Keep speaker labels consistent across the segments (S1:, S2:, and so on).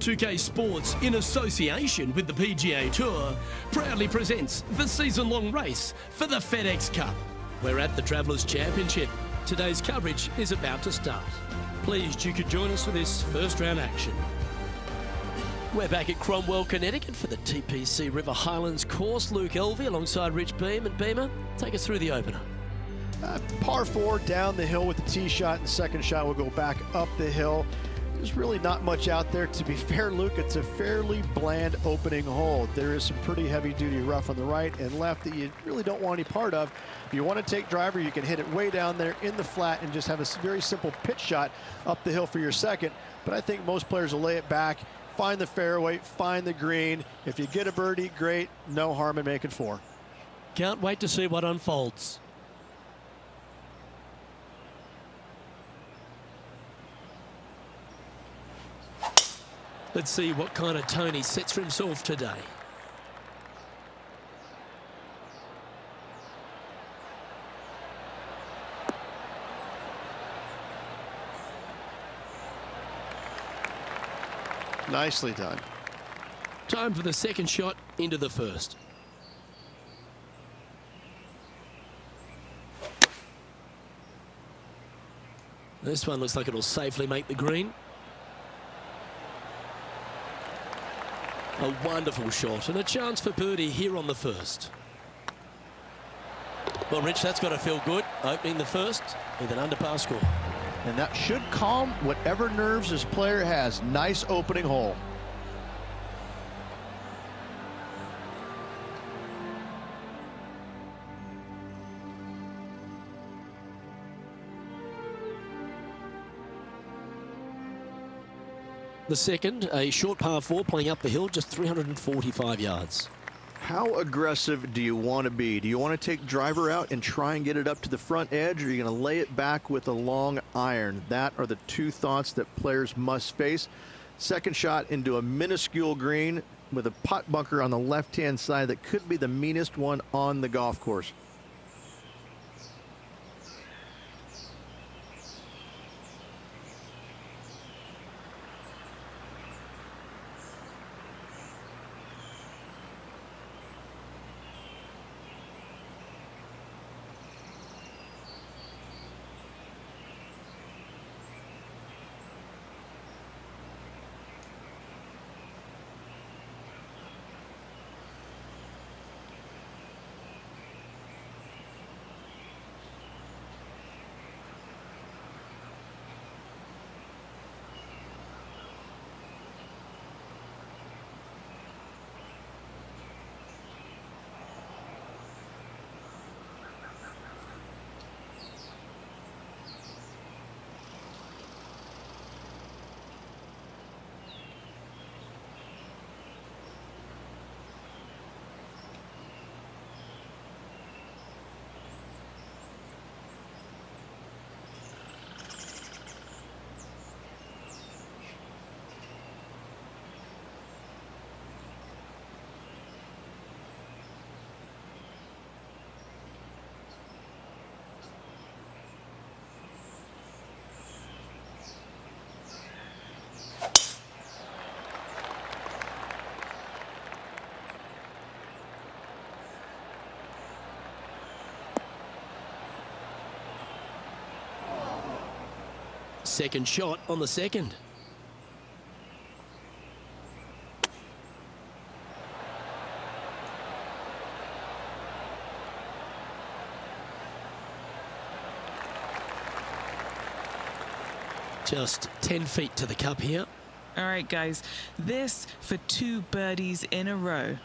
S1: 2K Sports, in association with the PGA Tour, proudly presents the season-long race for the FedEx Cup. We're at the Travellers Championship. Today's coverage is about to start. Pleased you could join us for this first round action. We're back at Cromwell, Connecticut for the TPC River Highlands course. Luke Elvey alongside Rich Beam. And Beamer, take us through the opener.
S2: Par 4 down the hill with the tee shot, and the second shot will go back up the hill. There's really not much out there. To be fair, Luke, it's a fairly bland opening hole. There is some pretty heavy-duty rough on the right and left that you really don't want any part of. If you want to take driver, you can hit it way down there in the flat and just have a very simple pitch shot up the hill for your second. But I think most players will lay it back, find the fairway, find the green. If you get a birdie, great. No harm in making 4.
S1: Can't wait to see what unfolds. Let's see what kind of tone he sets for himself today.
S2: Nicely done.
S1: Time for the second shot into the first. This one looks like it'll safely make the green. A wonderful shot and a chance for birdie here on the first. Well, Rich, that's got to feel good, opening the first with an underpass score.
S2: And that should calm whatever nerves this player has. Nice opening hole.
S1: The second, a short par 4 playing up the hill, just 345 yards.
S2: How aggressive do you want to be? Do you want to take driver out and try and get it up to the front edge, or are you going to lay it back with a long iron? That are the two thoughts that players must face. Second shot into a minuscule green with a pot bunker on the left-hand side that could be the meanest one on the golf course.
S1: Second shot on the second. Just 10 feet to the cup here.
S3: All right, guys, this for 2 birdies in a row.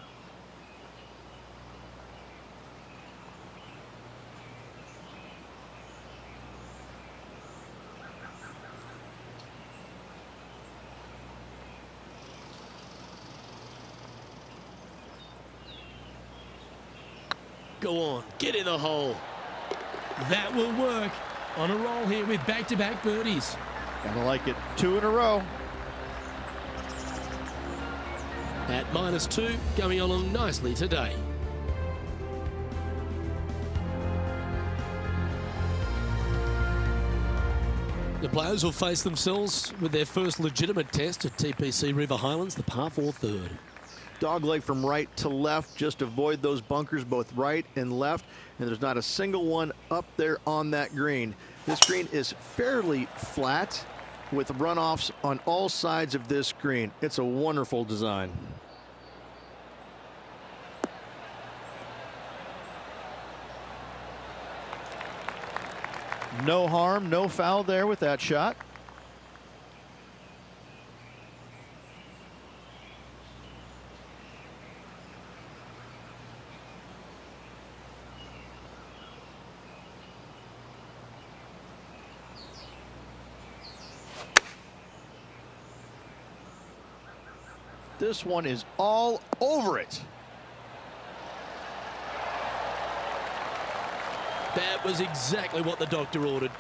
S1: Go on, get in the hole. That will work. On a roll here with back-to-back birdies.
S2: Gotta like it. 2 in a row.
S1: At -2, going along nicely today. The players will face themselves with their first legitimate test at TPC River Highlands, the par 4 third.
S2: Dogleg from right to left. Just avoid those bunkers both right and left. And there's not a single one up there on that green. This green is fairly flat with runoffs on all sides of this green. It's a wonderful design. No harm, no foul there with that shot. This one is all over it.
S1: That was exactly what the doctor ordered.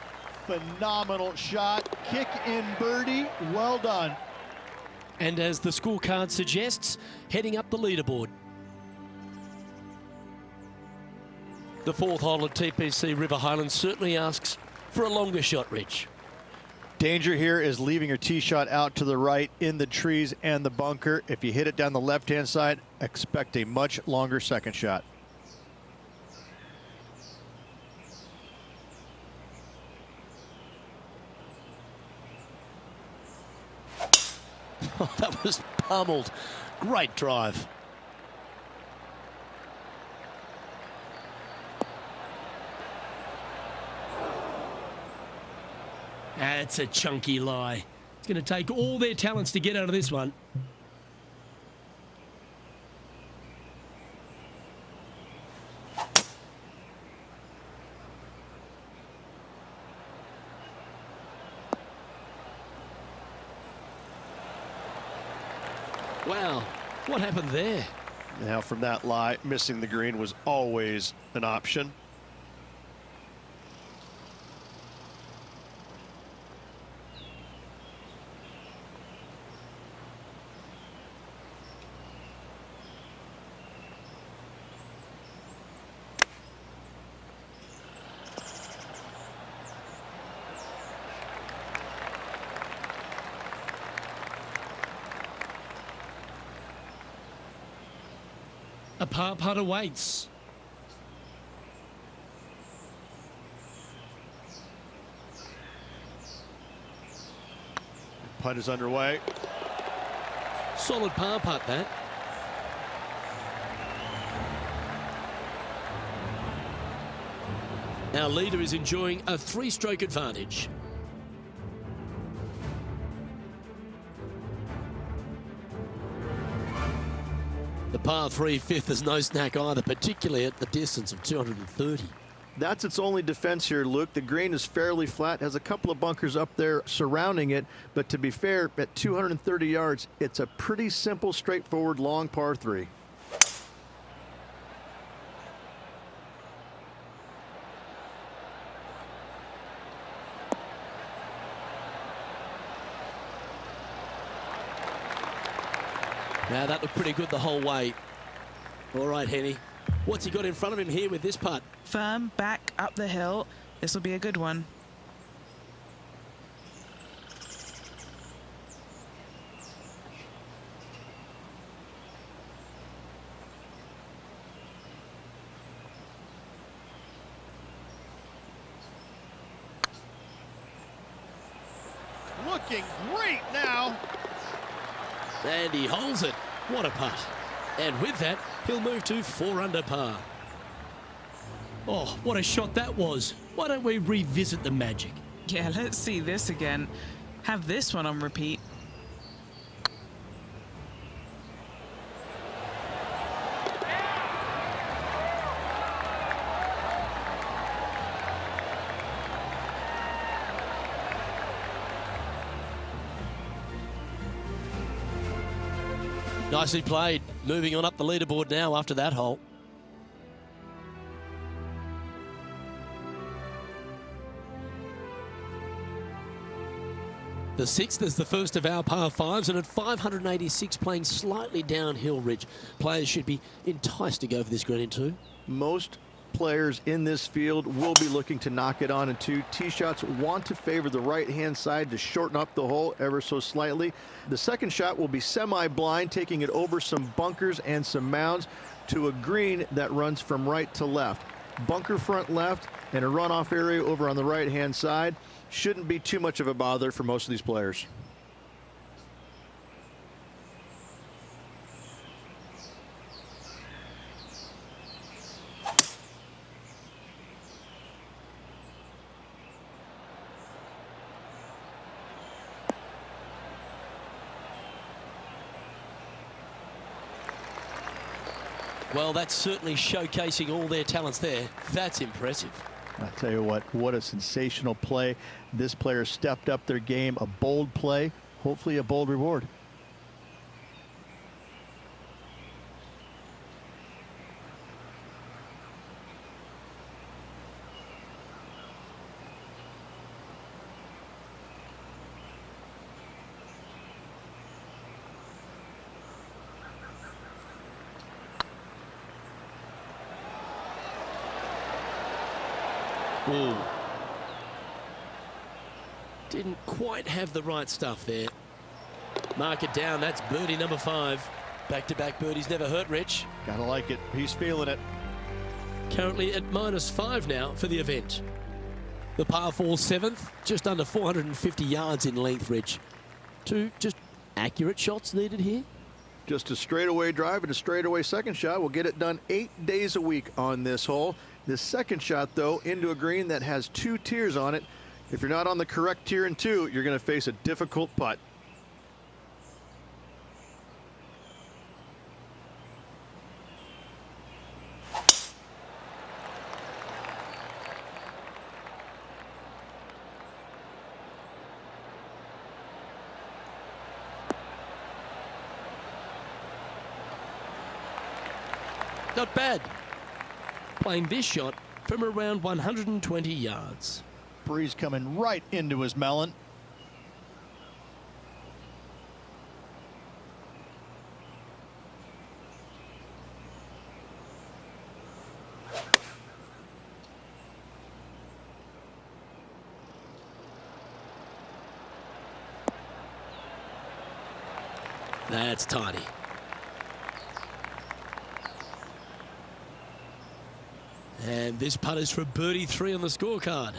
S2: Phenomenal shot, kick in birdie, well done.
S1: And as the scorecard suggests, heading up the leaderboard. The 4th hole at TPC River Highlands certainly asks for a longer shot, Rich.
S2: Danger here is leaving your tee shot out to the right in the trees and the bunker. If you hit it down the left-hand side, expect a much longer second shot.
S1: Oh, that was pummeled. Great drive. That's a chunky lie. It's going to take all their talents to get out of this one. Wow, what happened there?
S2: Now from that lie, missing the green was always an option.
S1: A par putt awaits.
S2: Putt is underway.
S1: Solid par putt, that. Our leader is enjoying a 3-stroke advantage. The par 3 fifth is no snack either, particularly at the distance of 230.
S2: That's its only defense here, Luke. The green is fairly flat, has a couple of bunkers up there surrounding it, but to be fair, at 230 yards, it's a pretty simple, straightforward, long par 3.
S1: Now that looked pretty good the whole way. All right, Henny. What's he got in front of him here with this putt?
S3: Firm back up the hill. This will be a good one.
S2: Looking great now.
S1: And he holds it. What a putt. And with that, he'll move to 4 under par. Oh, what a shot that was. Why don't we revisit the magic?
S3: Yeah, let's see this again. Have this one on repeat.
S1: Nicely played. Moving on up the leaderboard now after that hole. The 6th is the first of our par 5s, and at 586 playing slightly downhill, Rich. Players should be enticed to go for this green in 2.
S2: Most players in this field will be looking to knock it on, and two tee shots want to favor the right-hand side to shorten up the hole ever so slightly. The second shot will be semi-blind, taking it over some bunkers and some mounds to a green that runs from right to left. Bunker front left and a runoff area over on the right-hand side. Shouldn't be too much of a bother for most of these players.
S1: Well, that's certainly showcasing all their talents there. That's impressive.
S2: I'll tell you what a sensational play. This player stepped up their game. A bold play, hopefully a bold reward.
S1: Ooh. Didn't quite have the right stuff there. Mark it down. That's birdie number 5. Back-to-back birdies never hurt, Rich.
S2: Gotta like it. He's feeling it.
S1: Currently at -5 now for the event. The par 4 7th, just under 450 yards in length, Rich. 2 just accurate shots needed here.
S2: Just a straightaway drive and a straightaway second shot will get it done 8 days a week on this hole. This second shot, though, into a green that has 2 tiers on it. If you're not on the correct tier in 2, you're going to face a difficult putt.
S1: Not bad. Playing this shot from around 120 yards.
S2: Breeze coming right into his melon.
S1: That's tidy. And this putt is for birdie 3 on the scorecard.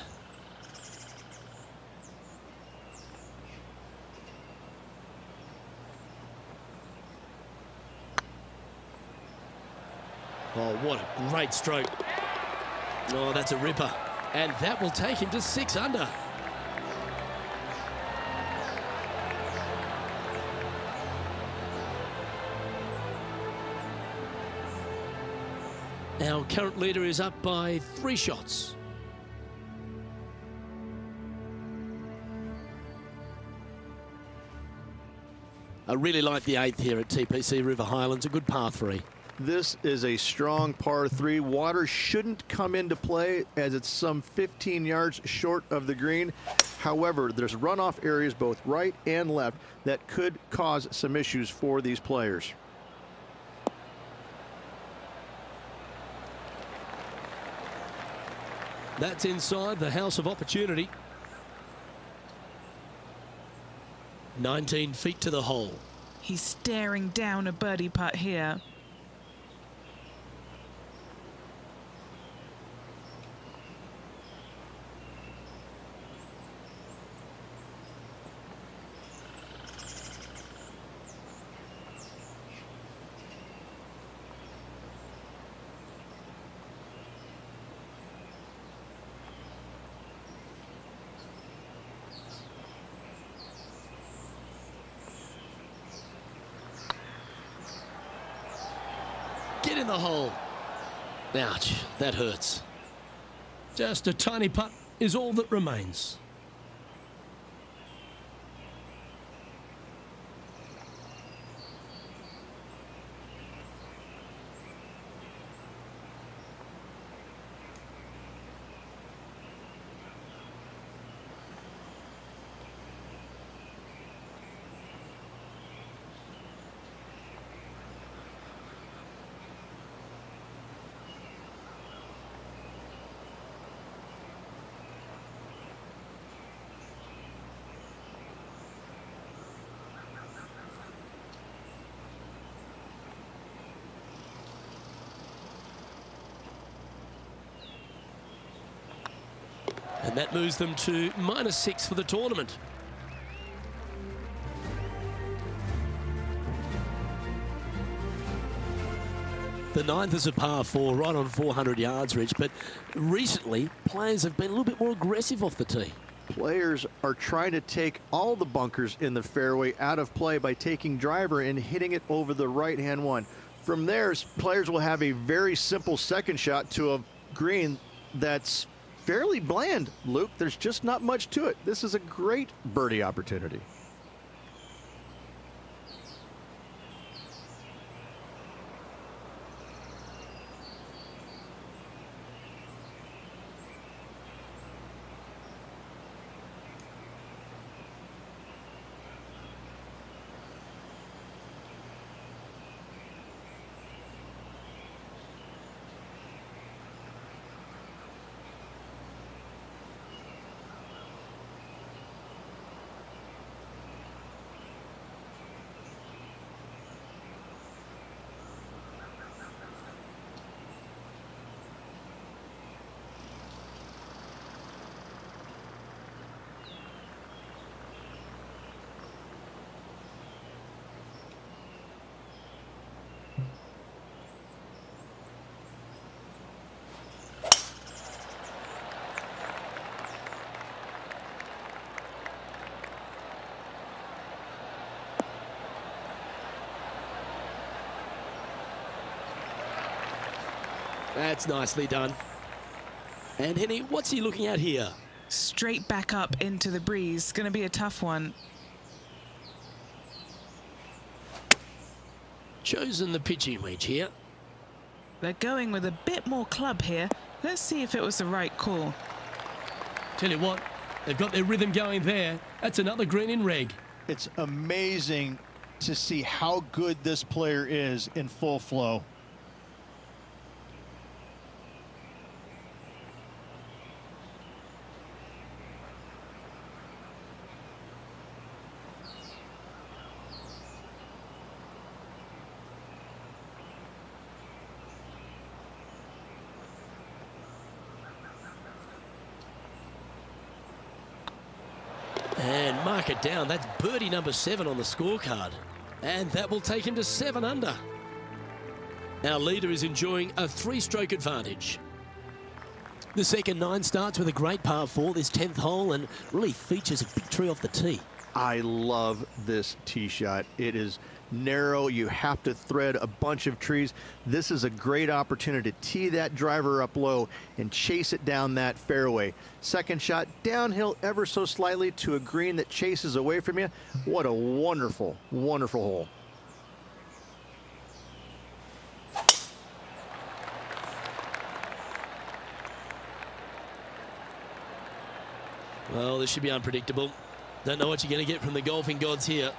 S1: Oh, what a great stroke. Oh, that's a ripper. And that will take him to 6 under. Our current leader is up by 3 shots. I really like the 8th here at TPC River Highlands, a good par 3.
S2: This is a strong par 3. Water shouldn't come into play as it's some 15 yards short of the green. However, there's runoff areas both right and left that could cause some issues for these players.
S1: That's inside the house of opportunity. 19 feet to the hole.
S3: He's staring down a birdie putt here.
S1: Get in the hole. Ouch, that hurts. Just a tiny putt is all that remains. And that moves them to -6 for the tournament. The 9th is a par 4, right on 400 yards, Rich, but recently players have been a little bit more aggressive off the tee.
S2: Players are trying to take all the bunkers in the fairway out of play by taking driver and hitting it over the right-hand one. From there, players will have a very simple second shot to a green that's fairly bland, Luke. There's just not much to it. This is a great birdie opportunity.
S1: That's nicely done. And Henny, what's he looking at here?
S3: Straight back up into the breeze. Going to be a tough one.
S1: Chosen the pitching wedge here.
S3: They're going with a bit more club here. Let's see if it was the right call.
S1: Tell you what, they've got their rhythm going there. That's another green in reg.
S2: It's amazing to see how good this player is in full flow.
S1: And mark it down. That's birdie number 7 on the scorecard. And that will take him to 7 under. Our leader is enjoying a 3-stroke advantage. The second 9 starts with a great par 4, this 10th hole, and really features a big tree off the tee.
S2: I love this tee shot. It is narrow. You have to thread a bunch of trees. This is a great opportunity to tee that driver up low and chase it down that fairway. Second shot downhill ever so slightly to a green that chases away from you. What a wonderful, wonderful hole.
S1: Well, this should be unpredictable. Don't know what you're going to get from the golfing gods here.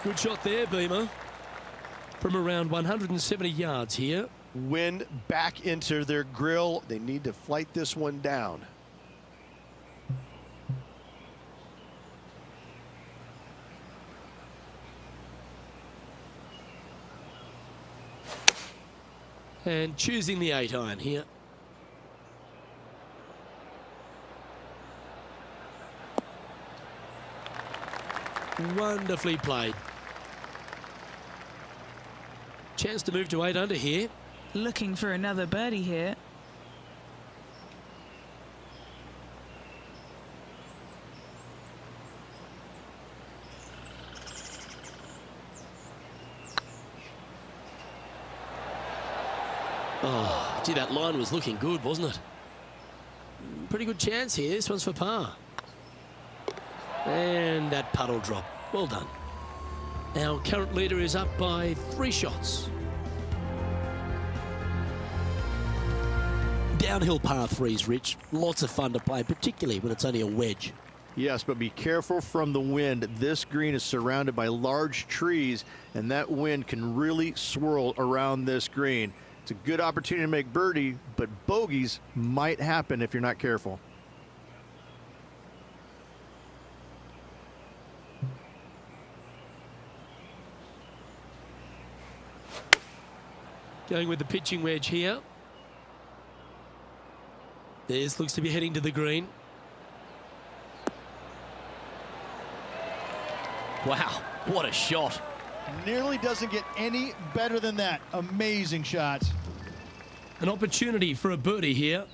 S1: Good shot there, Beamer. From around 170 yards here.
S2: Wind back into their grill. They need to flight this one down.
S1: And choosing the 8-iron here. Wonderfully played. Chance to move to 8 under here.
S3: Looking for another birdie here.
S1: Oh, gee, that line was looking good, wasn't it? Pretty good chance here. This one's for par. And that puddle drop. Well done. Our current leader is up by 3 shots. Downhill par 3s, Rich. Lots of fun to play, particularly when it's only a wedge.
S2: Yes, but be careful from the wind. This green is surrounded by large trees, and that wind can really swirl around this green. It's a good opportunity to make birdie, but bogeys might happen if you're not careful.
S1: Going with the pitching wedge here. This looks to be heading to the green. Wow, what a shot.
S2: Nearly doesn't get any better than that. Amazing shot.
S1: An opportunity for a birdie here.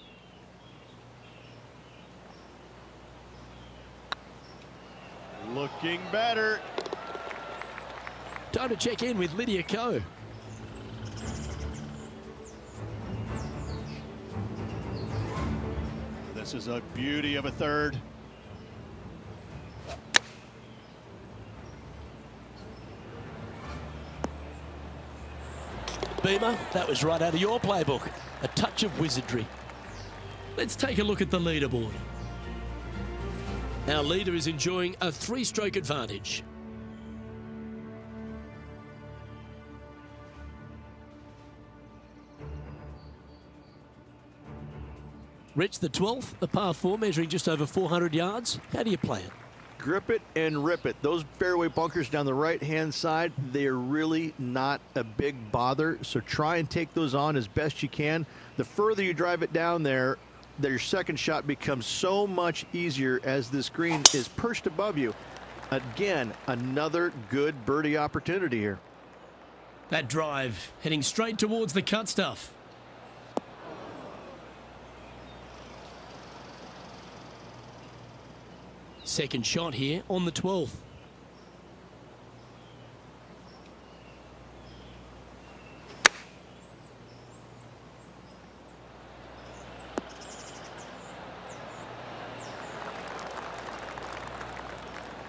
S2: Looking better.
S1: Time to check in with Lydia Ko.
S2: This is a beauty of a third.
S1: Beamer, that was right out of your playbook. A touch of wizardry. Let's take a look at the leaderboard. Our leader is enjoying a 3-stroke advantage. Rich, the 12th, a par 4 measuring just over 400 yards. How do you play it?
S2: Grip it and rip it. Those fairway bunkers down the right-hand side, they are really not a big bother, so try and take those on as best you can. The further you drive it down there, your second shot becomes so much easier as this green is perched above you. Again, another good birdie opportunity here.
S1: That drive heading straight towards the cut stuff. Second shot here on the 12th.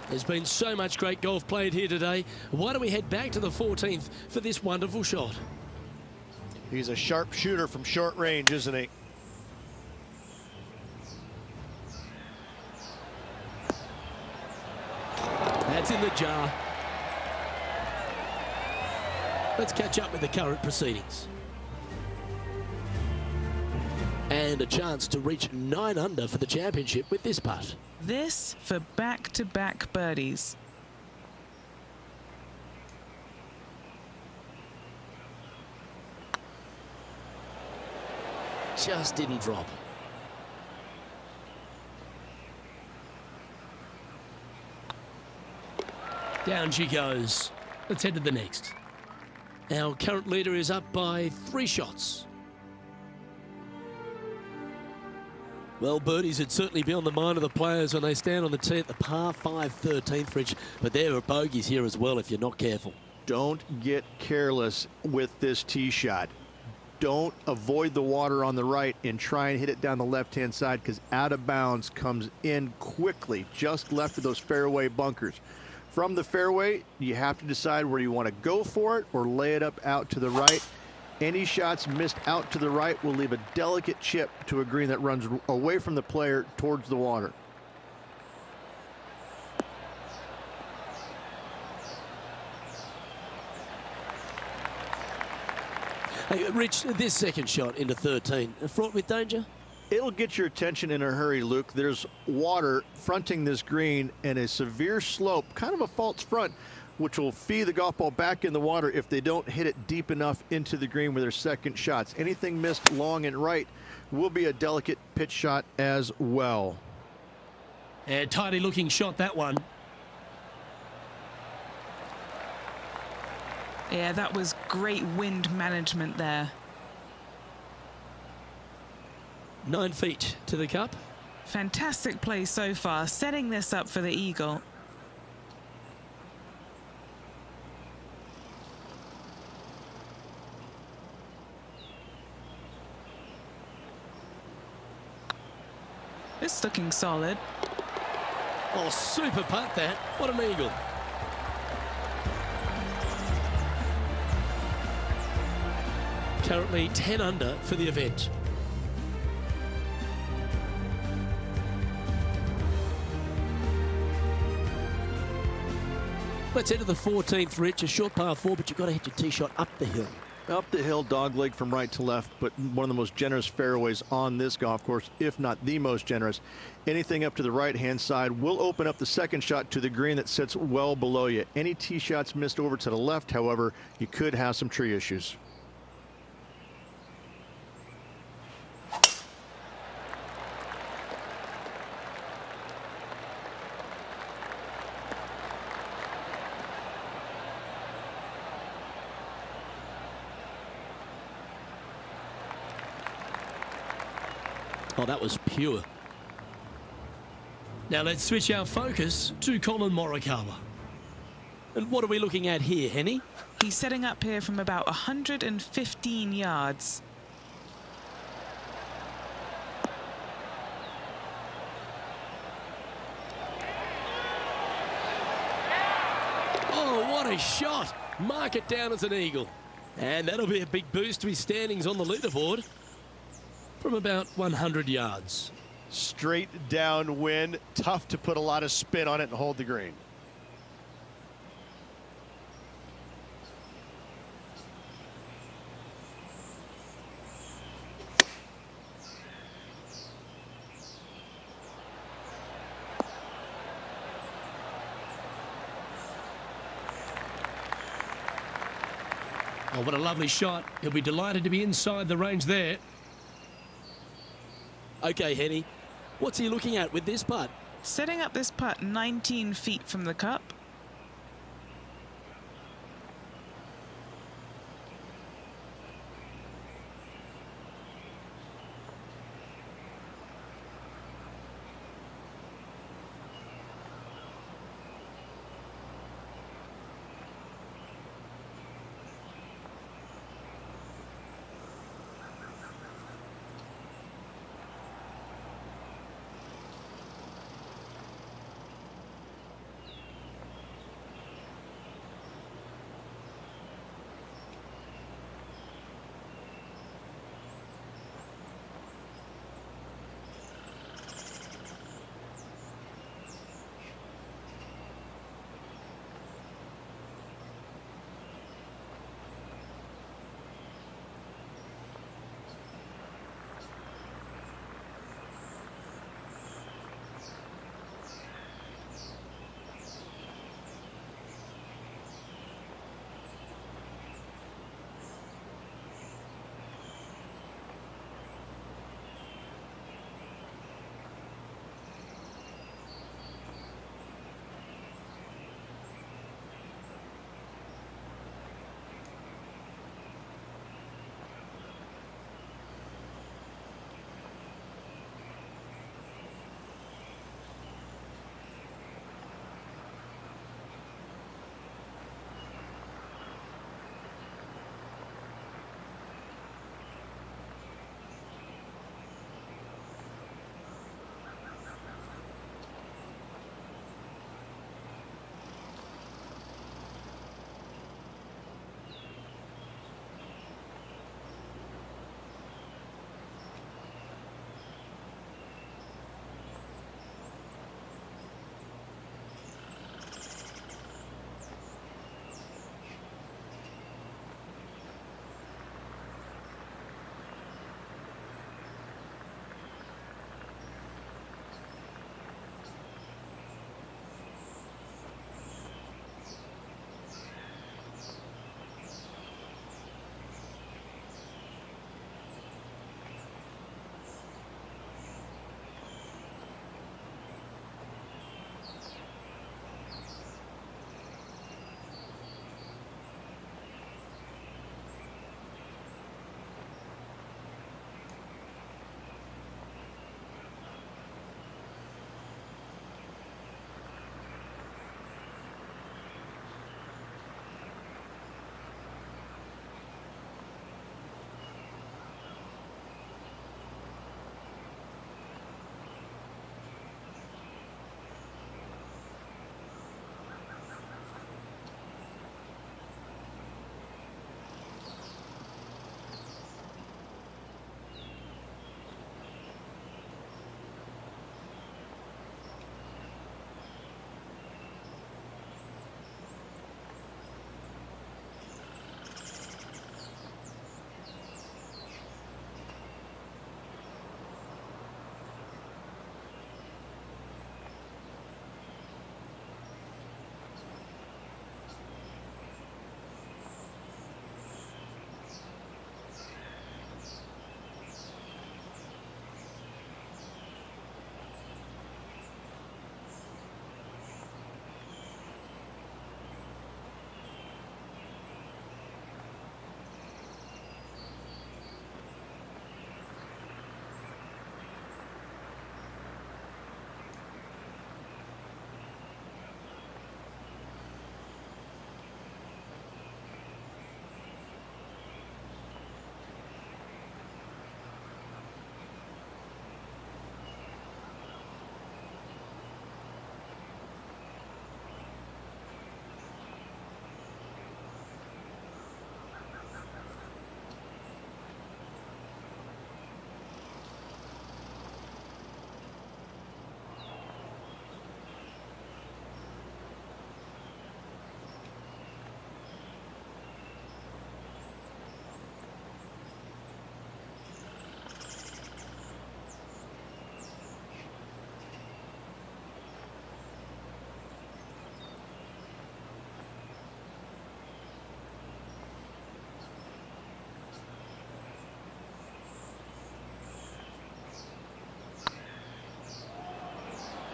S1: There's been so much great golf played here today. Why don't we head back to the 14th for this wonderful shot?
S2: He's a sharp shooter from short range, isn't he?
S1: That's in the jar. Let's catch up with the current proceedings. And a chance to reach 9 under for the championship with this putt.
S3: This for back-to-back birdies.
S1: Just didn't drop. Down she goes. Let's head to the next. Our current leader is up by 3 shots. Well, birdies would certainly be on the mind of the players when they stand on the tee at the par 5 13th, Rich. But there are bogeys here as well if you're not careful.
S2: Don't get careless with this tee shot. Don't avoid the water on the right and try and hit it down the left-hand side, because out of bounds comes in quickly, just left of those fairway bunkers. From the fairway, you have to decide where you want to go for it or lay it up out to the right. Any shots missed out to the right will leave a delicate chip to a green that runs away from the player towards the water.
S1: Hey, Rich, this second shot into 13, fraught with danger?
S2: It'll get your attention in a hurry, Luke. There's water fronting this green and a severe slope, kind of a false front, which will feed the golf ball back in the water if they don't hit it deep enough into the green with their second shots. Anything missed long and right will be a delicate pitch shot as well.
S1: A tidy looking shot, that one.
S3: Yeah, that was great wind management there.
S1: 9 feet to the cup.
S3: Fantastic play so far, setting this up for the eagle. It's looking solid.
S1: Oh, super putt that. What an eagle. Currently 10 under for the event. Let's head to the 14th, Rich. A short par 4, but you've got to hit your tee shot up the hill.
S2: Up the hill, dogleg from right to left, but one of the most generous fairways on this golf course, if not the most generous. Anything up to the right-hand side will open up the second shot to the green that sits well below you. Any tee shots missed over to the left, however, you could have some tree issues.
S1: Oh, that was pure. Now let's switch our focus to Colin Morikawa. And what are we looking at here, Henny?
S3: He's setting up here from about 115 yards.
S1: Oh, what a shot! Mark it down as an eagle. And that'll be a big boost to his standings on the leaderboard from about 100 yards.
S2: Straight downwind, tough to put a lot of spin on it and hold the green.
S1: Oh, what a lovely shot. He'll be delighted to be inside the range there. Okay, Henny. What's he looking at with this putt?
S3: Setting up this putt 19 feet from the cup.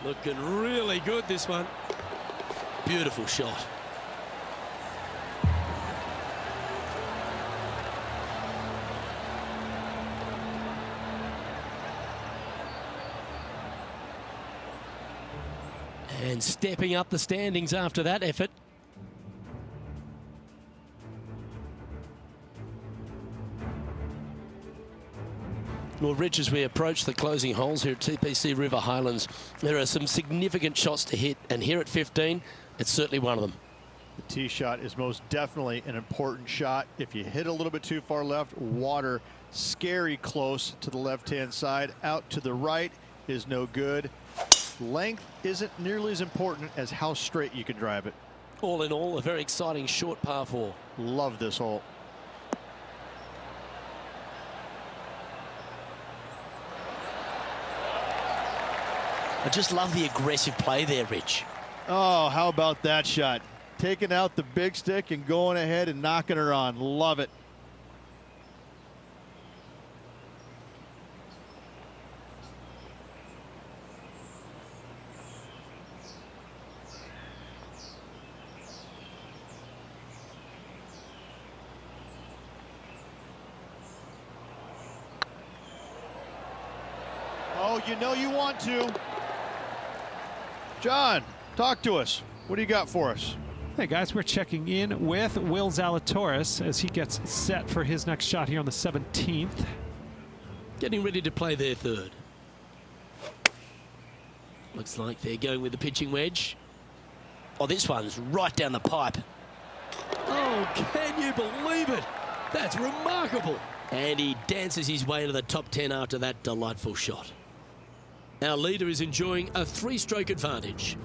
S1: Looking really good, this one. Beautiful shot. And stepping up the standings after that effort. Well, Rich, as we approach the closing holes here at TPC River Highlands, there are some significant shots to hit, and here at 15, it's certainly one of them.
S2: The tee shot is most definitely an important shot. If you hit a little bit too far left, water scary close to the left-hand side. Out to the right is no good. Length isn't nearly as important as how straight you can drive it.
S1: All in all, a very exciting short par 4.
S2: Love this hole.
S1: I just love the aggressive play there, Rich.
S2: Oh, how about that shot? Taking out the big stick and going ahead and knocking her on. Love it. Oh, you know you want to. John, talk to us. What do you got for us?
S4: Hey guys, we're checking in with Will Zalatoris as he gets set for his next shot here on the 17th.
S1: Getting ready to play their third. Looks like they're going with the pitching wedge. Oh, this one's right down the pipe. Oh, can you believe it? That's remarkable. And he dances his way to the top 10 after that delightful shot. Our leader is enjoying a 3-stroke advantage.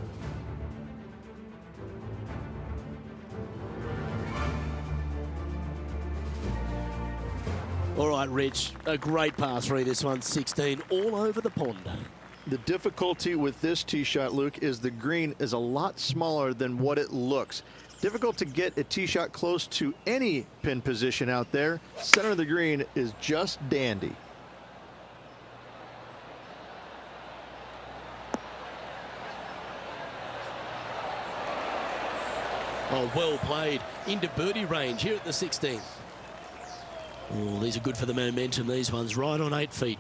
S1: All right, Rich, a great par 3. This one's 16, all over the pond.
S2: The difficulty with this tee shot, Luke, is the green is a lot smaller than what it looks. Difficult to get a tee shot close to any pin position out there. Center of the green is just dandy.
S1: Oh, well played. Into birdie range here at the 16th. Oh, these are good for the momentum. These ones right on 8 feet.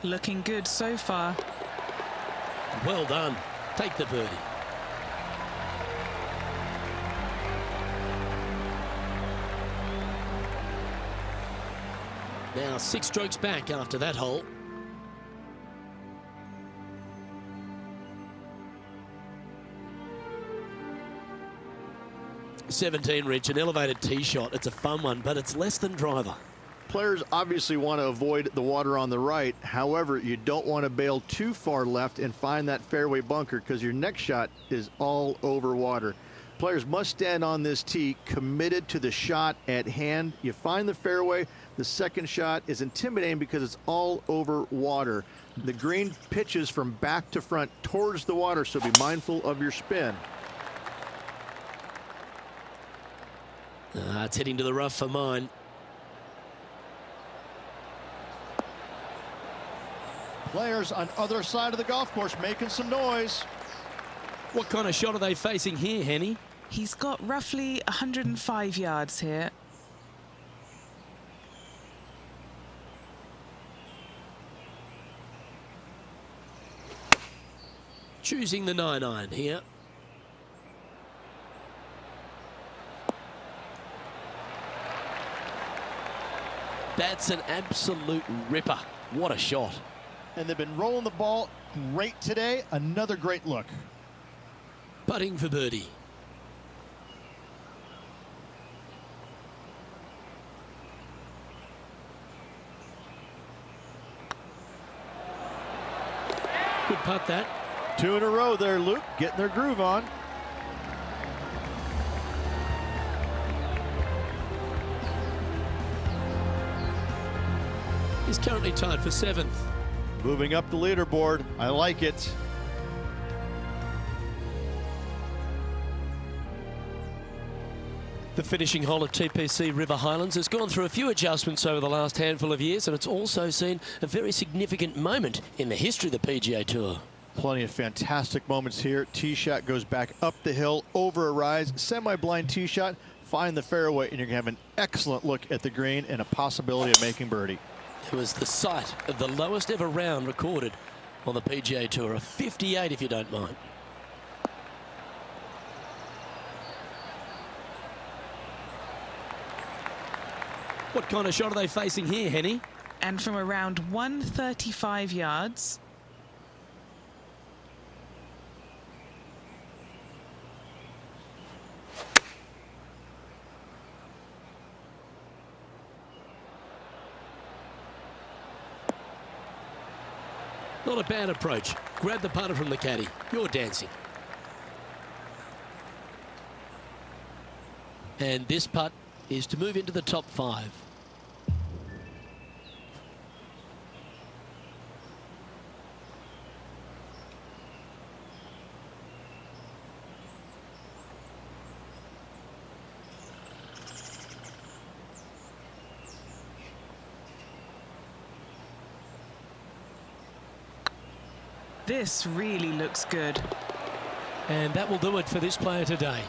S3: Looking good so far.
S1: Well done. Take the birdie. Now 6 strokes back after that hole. $17, Rich, an elevated tee shot. It's a fun one, but it's less than driver.
S2: Players obviously want to avoid the water on the right. However, you don't want to bail too far left and find that fairway bunker because your next shot is all over water. Players must stand on this tee committed to the shot at hand. You find the fairway. The second shot is intimidating because it's all over water. The green pitches from back to front towards the water, so be mindful of your spin.
S1: It's heading to the rough for mine.
S2: Players on other side of the golf course making some noise.
S1: What kind of shot are they facing here, Henny?
S3: He's got roughly 105 yards here.
S1: Choosing the 9-iron here. That's an absolute ripper. What a shot.
S2: And they've been rolling the ball great today. Another great look.
S1: Putting for birdie. Good putt that.
S2: 2 in a row there, Luke, getting their groove on.
S1: He's currently tied for 7th.
S2: Moving up the leaderboard. I like it.
S1: The finishing hole at TPC River Highlands has gone through a few adjustments over the last handful of years, and it's also seen a very significant moment in the history of the PGA Tour.
S2: Plenty of fantastic moments here. Tee shot goes back up the hill, over a rise, semi-blind tee shot, find the fairway, and you're going to have an excellent look at the green and a possibility of making birdie.
S1: It was the site of the lowest ever round recorded on the PGA Tour, a 58 if you don't mind. What kind of shot are they facing here, Henny?
S3: And from around 135 yards.
S1: Not a bad approach. Grab the putter from the caddy. You're dancing. And this putt is to move into the top 5.
S3: This really looks good.
S1: And that will do it for this player today.